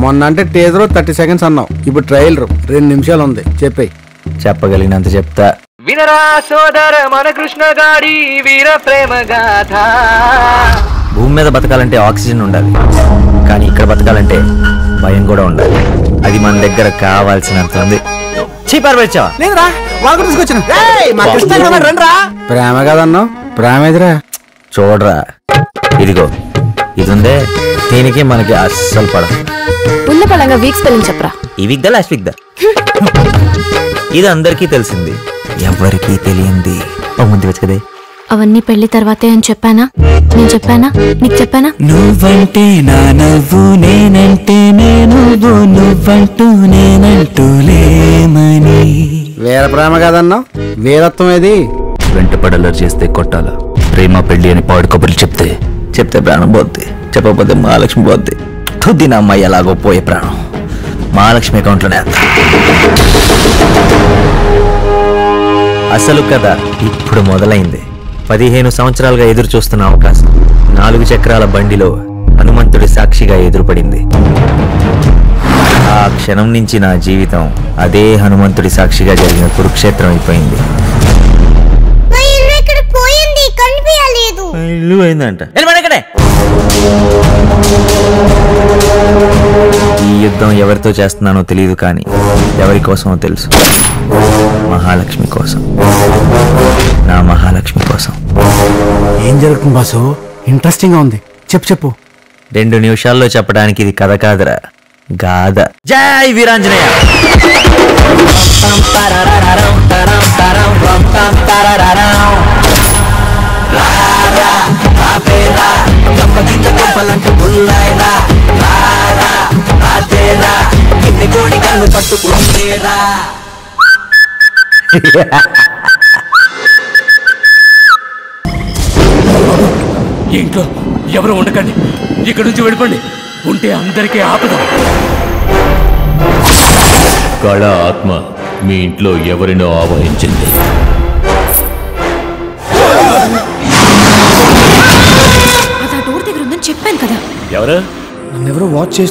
మొన్న అంటే teaser 30 seconds అన్నావు, ఇప్పుడు ట్రైలర్ 2 నిమిషాలు ఉంది. చెప్పే. చెప్పగలిగినంత చెప్తా. వినరా సోదర మన కృష్ణ గాడి వీర ప్రేమ గాథ. భూమి మీద బతకాలంటే ఆక్సిజన్ ఉండాలి, కానీ ఇక్కడ బతకాలంటే భయం కూడా ఉండాలి. అది మన దగ్గర కావాల్సినంత ఉంది. లేదురా, వాళ్ళు కూడా తీసుకొచ్చాను. మా కృష్ణ రండిరా. ప్రేమ కదన్నావు, ప్రేమ ఎదురా. చూడరా, ఇదిగో ఇది ఉందే, దీనికి మనకి అస్సలు పడదు. ఉన్న పడంగా వీక్ స్పెల్లింగ్ చెప్పరా. ఈ వీక్ దా లాస్ట్ వీక్ దా. ఇది అందరికీ తెలిసింది, ఎవరికీ తెలియంది. ముందు వచ్చు కదే. అవన్నీ పెళ్లి తర్వాతే అని చెప్పానా? నేను చెప్పానా? నీకు చెప్పానా? నువ్వంటే నా నవ్వు, నేనంటే నేను నువ్వంటూ నేనంటూ లేమని. వీర ప్రేమ కదన్నావు, వీరత్వం ఏది? వెంట పడలర్ చేస్తే కొట్టాల, ప్రేమ పెళ్లి అని పాడు కబుర్లు చెప్తే ప్రాణం పోద్ది, చెప్పకపోతే మహాలక్ష్మి పోద్ది. తుద్దిన అమ్మాయి ఎలాగో పోయే ప్రాణం మహాలక్ష్మి అకౌంట్లోనే. అసలు కథ ఇప్పుడు మొదలైంది. 15 సంవత్సరాలుగా ఎదురు చూస్తున్న అవకాశం 4 చక్రాల బండిలో హనుమంతుడి సాక్షిగా ఎదురుపడింది. ఆ క్షణం నుంచి నా జీవితం అదే హనుమంతుడి సాక్షిగా జరిగిన కురుక్షేత్రం అయిపోయింది. ఈ యుద్ధం ఎవరితో చేస్తున్నానో తెలియదు, కానీ ఎవరి కోసమో తెలుసు. మహాలక్ష్మి కోసం, నా మహాలక్ష్మి కోసం. ఏం జరుగుతుంది బాసు? ఇంట్రెస్టింగ్ గా ఉంది, చెప్పు. 2 నిమిషాల్లో చెప్పడానికి ఇది కథ కాదురా, గాథ. జై వీరాంజనేయ. ఇంట్లో ఎవరు ఉండకండి, ఇక్కడి నుంచి వెళ్ళిపోండి. ఉంటే అందరికీ ఆపద. కళ ఆత్మ మీ ఇంట్లో ఎవరినో ఆవహించింది. అది ఆ డోర్ దగ్గర ఉందని చెప్పాను కదా. ఎవరు? నన్నెవరో వాచ్ చేస్తూ